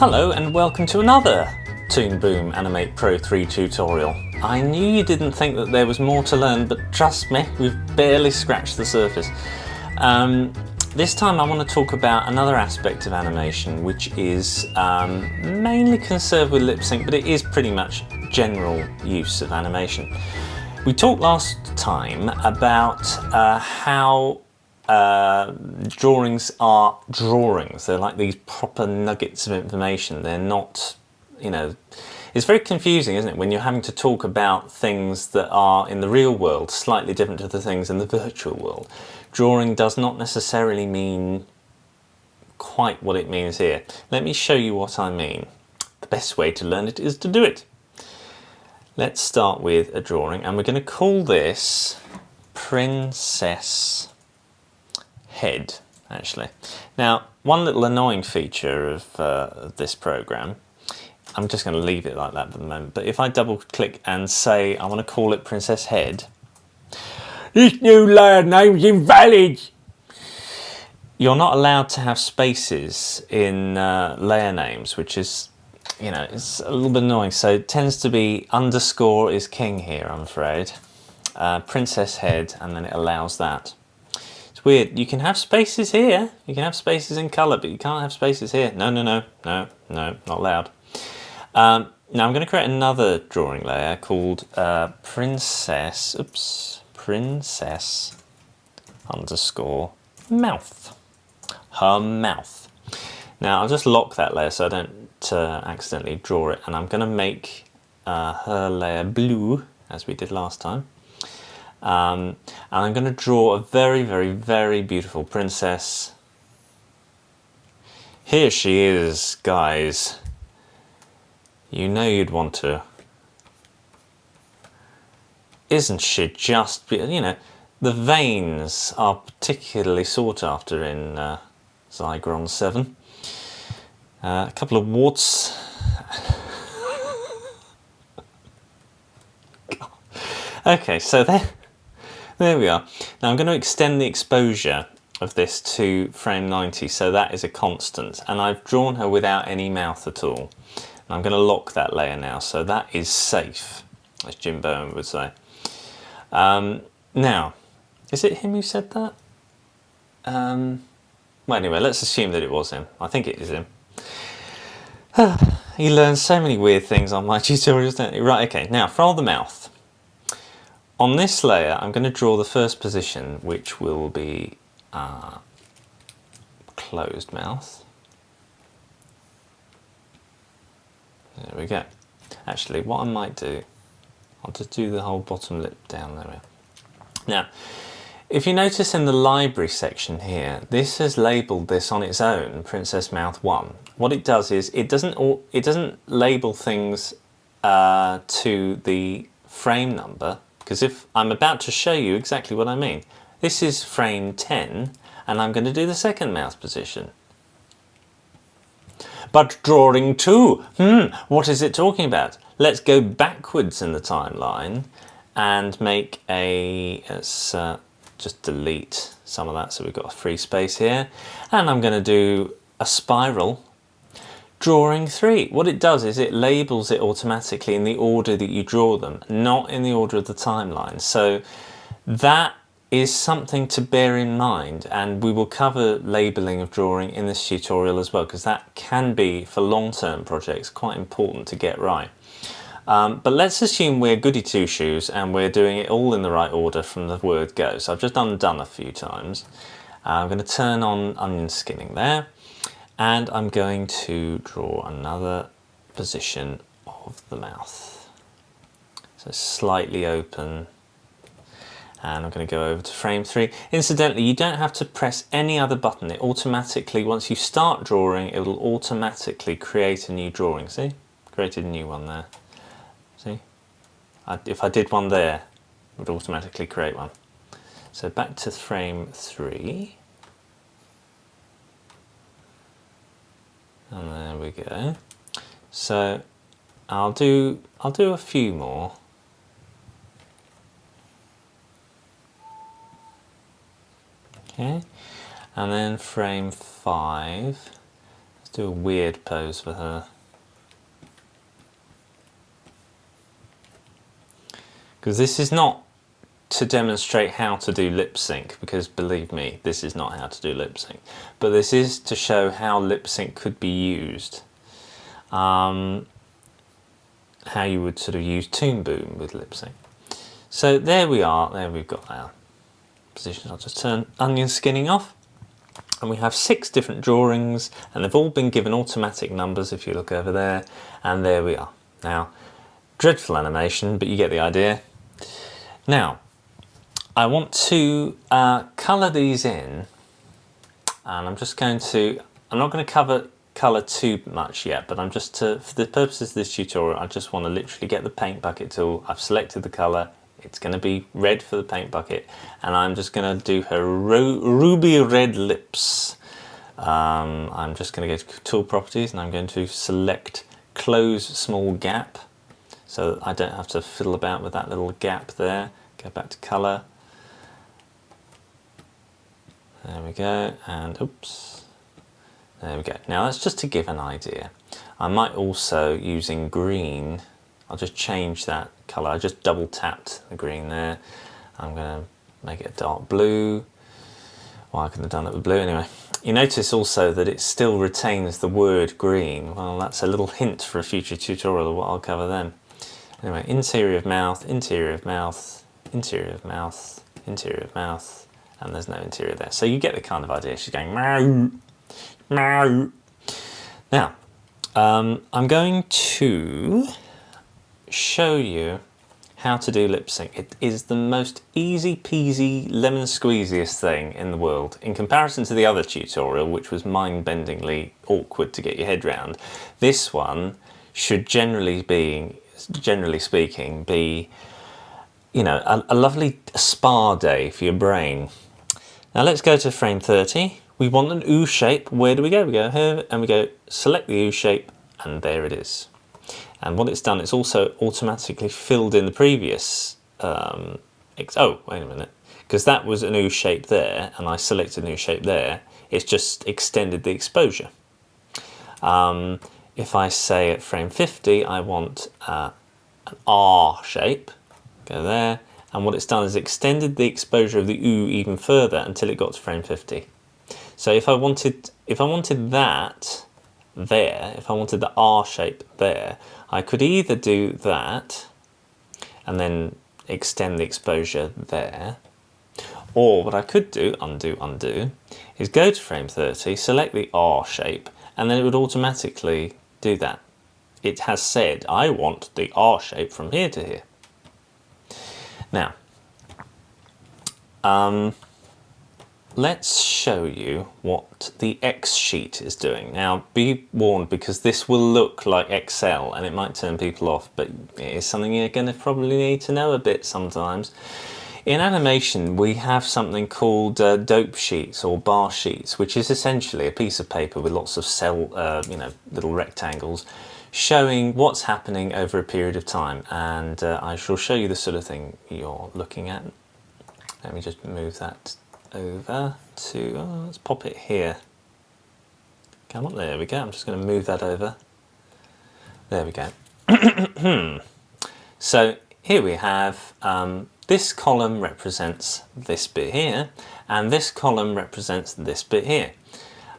Hello and welcome to another Toon Boom Animate Pro 3 tutorial. I knew you didn't think that there was more to learn, but trust me, we've barely scratched the surface. This time I want to talk about another aspect of animation, which is mainly concerned with lip sync, but it is pretty much general use of animation. We talked last time about how drawings are drawings. They're like these proper nuggets of information. They're not, it's very confusing, isn't it, when you're having to talk about things that are in the real world slightly different to the things in the virtual world. Drawing does not necessarily mean quite what it means here. Let me show you what I mean. The best way to learn it is to do it. Let's start with a drawing, and we're going to call this Princess Head, actually. Now, one little annoying feature of this program, I'm just going to leave it like that for the moment, but if I double click and say I want to call it Princess Head, this new layer name's invalid. You're not allowed to have spaces in layer names, which is, it's a little bit annoying. So it tends to be underscore is king here, I'm afraid. Princess Head, and then it allows that. It's weird. You can have spaces here. You can have spaces in colour, but you can't have spaces here. No, not allowed. Now I'm going to create another drawing layer called Princess underscore mouth. Her mouth. Now I'll just lock that layer so I don't accidentally draw it, and I'm going to make her layer blue as we did last time. And I'm going to draw a very, very, very beautiful princess. Here she is, guys. You know you'd want to. Isn't she just, the veins are particularly sought after in Zygon 7. A couple of warts. Okay, so there we are. Now I'm going to extend the exposure of this to frame 90, so that is a constant, and I've drawn her without any mouth at all. And I'm going to lock that layer now, so that is safe, as Jim Bowen would say. Now, is it him who said that? Well, anyway, let's assume that it was him. I think it is him. He learns so many weird things on my tutorials, don't he? Right, okay, now for the mouth. On this layer, I'm going to draw the first position, which will be closed mouth. There we go. Actually, what I might do, I'll just do the whole bottom lip down there. Now, if you notice in the library section here, this has labelled this on its own, Princess Mouth 1. What it does is it doesn't label things to the frame number, because if I'm about to show you exactly what I mean. This is frame 10, and I'm going to do the second mouth position. But drawing 2, what is it talking about? Let's go backwards in the timeline and make let's just delete some of that so we've got a free space here. And I'm going to do a spiral. Drawing 3. What it does is it labels it automatically in the order that you draw them, not in the order of the timeline. So that is something to bear in mind, and we will cover labeling of drawing in this tutorial as well, because that can be, for long-term projects, quite important to get right. But let's assume we're goody two-shoes and we're doing it all in the right order from the word go. So I've just undone a few times. I'm going to turn on onion skinning there. And I'm going to draw another position of the mouth. So slightly open. And I'm going to go over to frame 3. Incidentally, you don't have to press any other button. It automatically, once you start drawing, it will automatically create a new drawing. See? Created a new one there. See? If I did one there, it would automatically create one. So back to frame 3. And there we go. So I'll do a few more. Okay, and then frame 5. do a weird pose for her. Because this is not to demonstrate how to do lip sync, because believe me, this is not how to do lip sync. But this is to show how lip sync could be used. How you would sort of use Toon Boom with lip sync. So there we are, there we've got our positions. I'll just turn onion skinning off. And we have 6 different drawings, and they've all been given automatic numbers if you look over there. And there we are. Now, dreadful animation, but you get the idea. Now, I want to colour these in, and I'm just going to, I'm not going to colour too much yet, but I'm just for the purposes of this tutorial, I just want to literally get the paint bucket tool. I've selected the colour, it's going to be red for the paint bucket, and I'm just going to do her ruby red lips. I'm just going to go to tool properties, and I'm going to select close small gap, so that I don't have to fiddle about with that little gap there. Go back to colour. There we go, and oops. There we go. Now that's just to give an idea. I might also, using green, I'll just change that colour. I just double tapped the green there. I'm going to make it a dark blue. Well, I could have done it with blue anyway. You notice also that it still retains the word green. Well, that's a little hint for a future tutorial of what I'll cover then. Anyway, interior of mouth, interior of mouth, interior of mouth, interior of mouth, and there's no interior there. So you get the kind of idea. She's going meow, meow. Now, I'm going to show you how to do lip sync. It is the most easy peasy lemon squeeziest thing in the world. In comparison to the other tutorial, which was mind-bendingly awkward to get your head round, this one should generally speaking be, you know, a lovely spa day for your brain. Now let's go to frame 30. We want an U shape. Where do we go? We go here and we go select the U shape, and there it is. And what it's done, it's also automatically filled in the previous, oh, wait a minute, because that was an U shape there, and I selected an U shape there, it's just extended the exposure. If I say at frame 50, I want an R shape, go there, and what it's done is extended the exposure of the U even further until it got to frame 50. So if I wanted that there, if I wanted the R shape there, I could either do that and then extend the exposure there, or what I could do, undo, is go to frame 30, select the R shape, and then it would automatically do that. It has said, I want the R shape from here to here. Now, let's show you what the X sheet is doing. Now, be warned, because this will look like Excel and it might turn people off, but it is something you're going to probably need to know a bit sometimes. In animation, we have something called dope sheets or bar sheets, which is essentially a piece of paper with lots of little rectangles showing what's happening over a period of time. And I shall show you the sort of thing you're looking at. Let me just move that over to, let's pop it here. Come on, there we go. I'm just going to move that over. There we go. So here we have, this column represents this bit here, and this column represents this bit here.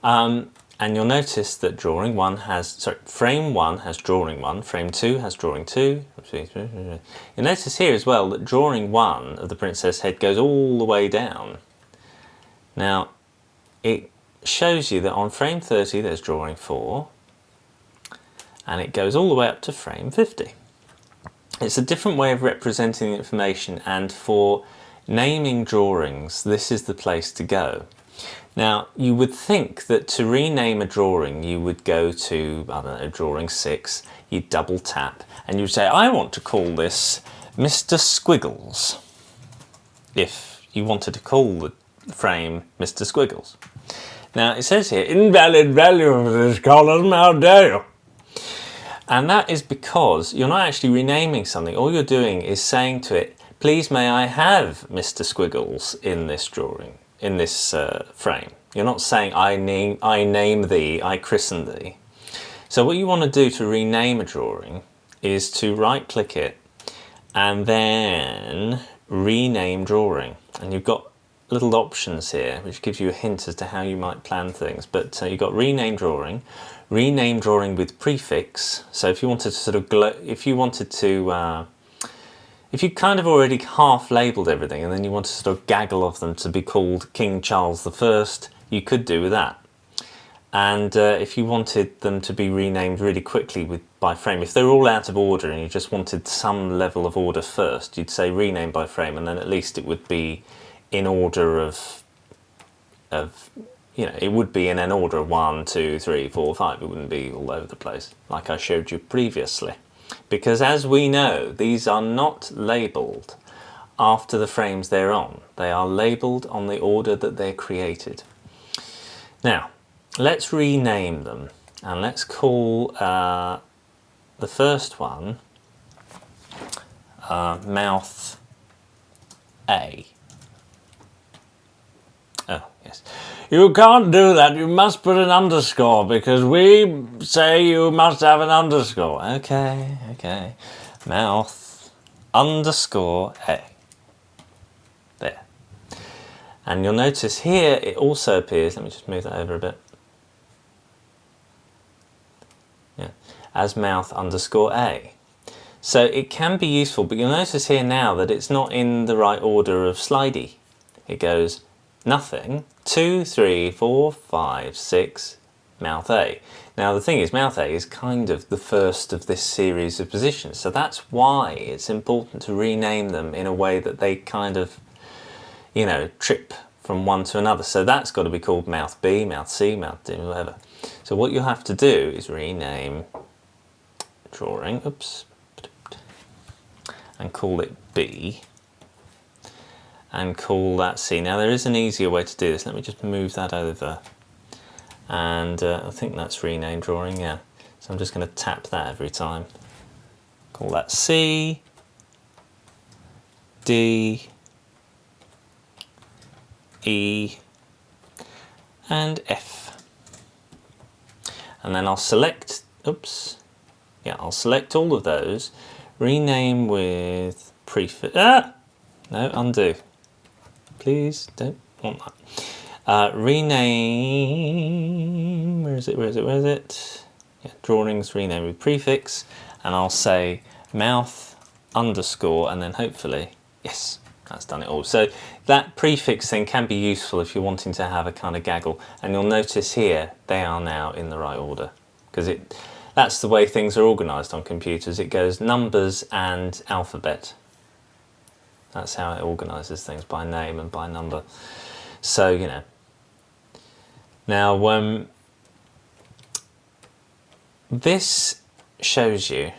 And you'll notice that frame 1 has drawing 1, frame 2 has drawing 2. You'll notice here as well that drawing 1 of the princess head goes all the way down. Now, it shows you that on frame 30 there's drawing 4, and it goes all the way up to frame 50. It's a different way of representing the information, and for naming drawings, this is the place to go. Now, you would think that to rename a drawing, you would go to, I don't know, drawing 6, you'd double tap, and you'd say, I want to call this Mr. Squiggles, if you wanted to call the frame Mr. Squiggles. Now, it says here, invalid value of this column, how dare you? And that is because you're not actually renaming something. All you're doing is saying to it, please may I have Mr. Squiggles in this drawing, in this frame. You're not saying I name thee, I christen thee. So what you want to do to rename a drawing is to right click it and then rename drawing. And you've got little options here which gives you a hint as to how you might plan things. But you've got rename drawing with prefix. So if you wanted to sort of if you kind of already half labelled everything and then you want to sort of gaggle of them to be called King Charles I, you could do with that. And if you wanted them to be renamed really quickly by frame, if they're all out of order and you just wanted some level of order first, you'd say rename by frame, and then at least it would be in order of it would be in an order of 1, 2, 3, 4, 5. It wouldn't be all over the place like I showed you previously. Because as we know, these are not labelled after the frames they're on. They are labelled on the order that they're created. Now, let's rename them, and let's call the first one Mouth A. Oh, yes. You can't do that. You must put an underscore because we say you must have an underscore. Okay. Mouth underscore A. There. And you'll notice here it also appears, let me just move that over a bit. Yeah, as mouth underscore A. So it can be useful, but you'll notice here now that it's not in the right order of slidey. It goes nothing, 2, 3, 4, 5, 6, mouth A. Now the thing is, mouth A is kind of the first of this series of positions, so that's why it's important to rename them in a way that they kind of, trip from one to another. So that's got to be called mouth B, mouth C, mouth D, whatever. So what you'll have to do is rename drawing, and call it B. And call that C. Now there is an easier way to do this. Let me just move that over. And I think that's rename drawing, yeah. So I'm just going to tap that every time. Call that C, D, E, and F. And then I'll select, I'll select all of those, rename with prefix, no, undo. Please don't want that. Rename, where is it? Yeah, drawings, rename with prefix, and I'll say mouth underscore, and then hopefully, yes, that's done it all. So that prefix thing can be useful if you're wanting to have a kind of gaggle, and you'll notice here they are now in the right order, because that's the way things are organised on computers. It goes numbers and alphabet. That's how it organises things, by name and by number. So, Now, this shows you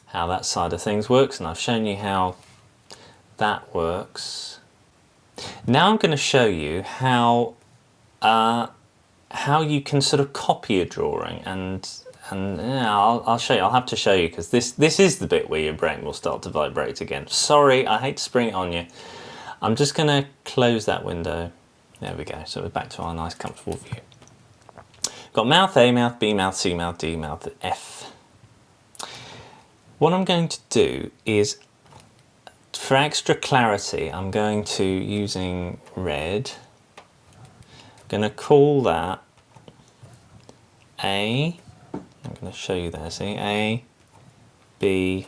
how that side of things works, and I've shown you how that works. Now I'm going to show you how you can sort of copy a drawing, and I'll show you. I'll have to show you, because this is the bit where your brain will start to vibrate again. Sorry, I hate to spring it on you. I'm just going to close that window. There we go. So we're back to our nice comfortable view. Got mouth A, mouth B, mouth C, mouth D, mouth F. What I'm going to do is, for extra clarity, I'm going to, using red, I'm going to call that A. I'm going to show you there, see, A, B,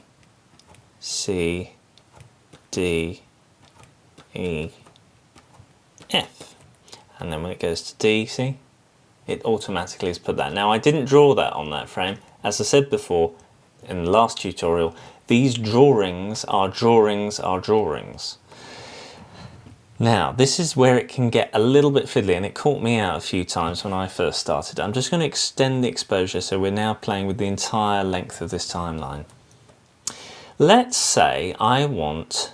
C, D, E, F. And then when it goes to D, see, it automatically has put that. Now I didn't draw that on that frame. As I said before in the last tutorial, these drawings are drawings. Now, this is where it can get a little bit fiddly, and it caught me out a few times when I first started. I'm just going to extend the exposure, so we're now playing with the entire length of this timeline. Let's say I want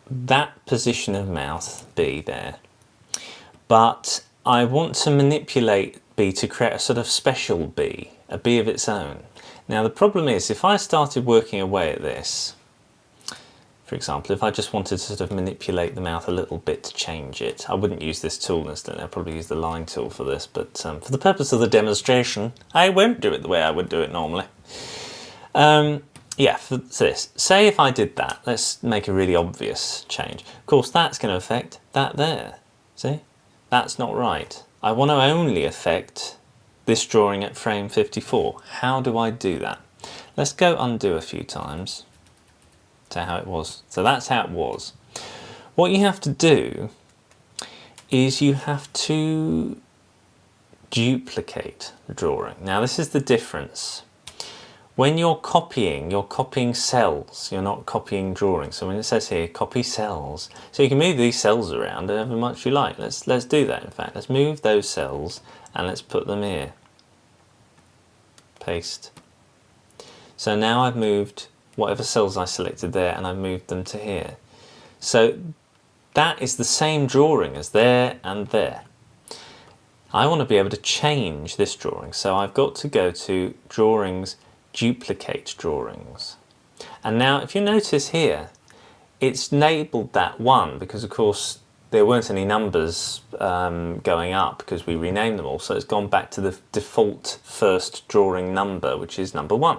that position of mouth B there, but I want to manipulate B to create a sort of special B, a B of its own. Now the problem is, if I started working away at this, For example, if I just wanted to sort of manipulate the mouth a little bit to change it, I wouldn't use this tool instead. I'll probably use the line tool for this, but for the purpose of the demonstration, I won't do it the way I would do it normally. Yeah, for this, say if I did that, let's make a really obvious change. Of course, that's going to affect that there. See? That's not right. I want to only affect this drawing at frame 54. How do I do that? Let's go undo a few times. To how it was. So that's how it was. What you have to do is you have to duplicate the drawing. Now this is the difference. When you're copying cells. You're not copying drawings. So when it says here, copy cells. So you can move these cells around however much you like. Let's do that in fact. Let's move those cells and let's put them here. Paste. So now I've moved whatever cells I selected there and I've moved them to here. So that is the same drawing as there and there. I want to be able to change this drawing, so I've got to go to Drawings, Duplicate Drawings. And now if you notice here, it's labelled that 1 because of course there weren't any numbers going up because we renamed them all, so it's gone back to the default first drawing number, which is number 1.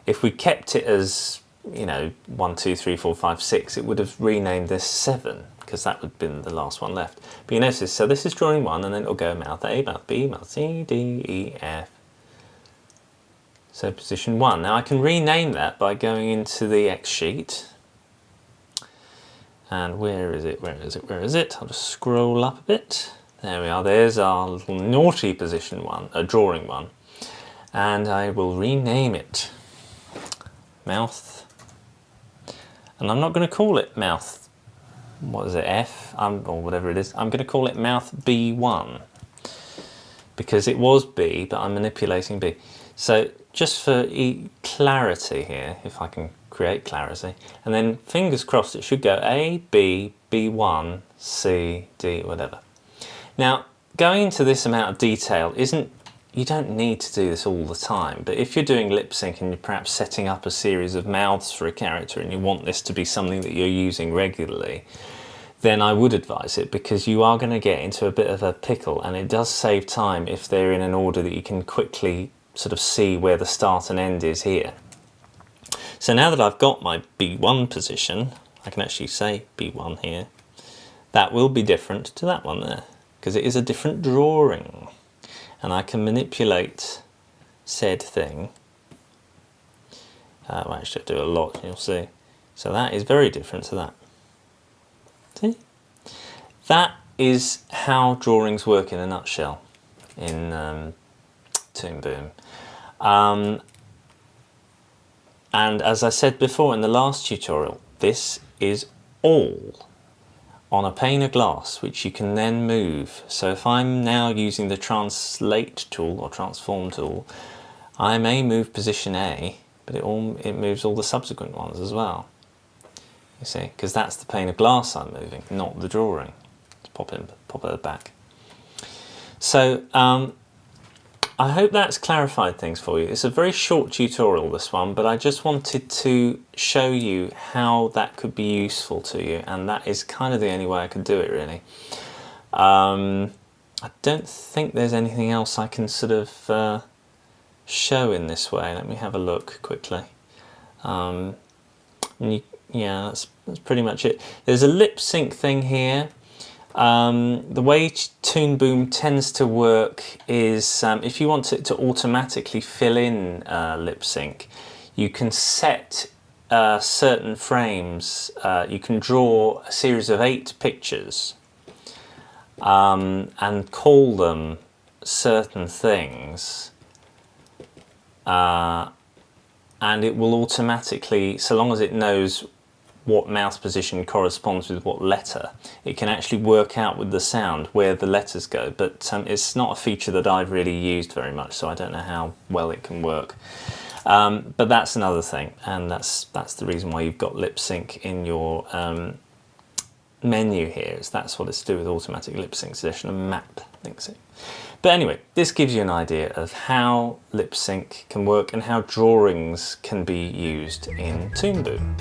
If we kept it as, you know, 1, 2, 3, 4, 5, 6, it would have renamed this 7 because that would have been the last one left. But you notice, so this is drawing 1 and then it'll go mouth A, mouth B, mouth C, D, E, F. So position 1. Now I can rename that by going into the X sheet. And where is it, where is it, where is it? I'll just scroll up a bit. There we are, there's our little naughty position 1, drawing 1. And I will rename it. Mouth, and I'm not going to call it mouth, what is it, F, or whatever it is. I'm going to call it mouth B1 because it was B, but I'm manipulating B. So just for clarity here, if I can create clarity, and then fingers crossed it should go A, B, B1, C, D, whatever. Now going into this amount of detail you don't need to do this all the time, but if you're doing lip sync and you're perhaps setting up a series of mouths for a character and you want this to be something that you're using regularly, then I would advise it because you are going to get into a bit of a pickle, and it does save time if they're in an order that you can quickly sort of see where the start and end is here. So now that I've got my B1 position, I can actually say B1 here. That will be different to that one there because it is a different drawing. And I can manipulate said thing. Well, actually I do a lot, you'll see. So that is very different to that. See? That is how drawings work in a nutshell in Toon Boom. And as I said before in the last tutorial, this is all on a pane of glass, which you can then move. So if I'm now using the translate tool or transform tool, I may move position A, but it moves all the subsequent ones as well. You see, because that's the pane of glass I'm moving, not the drawing. Let's pop it back. So I hope that's clarified things for you. It's a very short tutorial, this one, but I just wanted to show you how that could be useful to you, and that is kind of the only way I could do it, really. I don't think there's anything else I can sort of show in this way. Let me have a look quickly. Yeah, that's pretty much it. There's a lip sync thing here. The way Toon Boom tends to work is if you want it to automatically fill in lip sync, you can set certain frames. You can draw a series of 8 pictures and call them certain things, and it will automatically, so long as it knows what mouth position corresponds with what letter, it can actually work out with the sound where the letters go, but it's not a feature that I've really used very much, so I don't know how well it can work. But that's another thing, and that's the reason why you've got lip sync in your menu here, is that's what it's to do with automatic lip sync selection and map links it. But anyway, this gives you an idea of how lip sync can work and how drawings can be used in Toon Boom.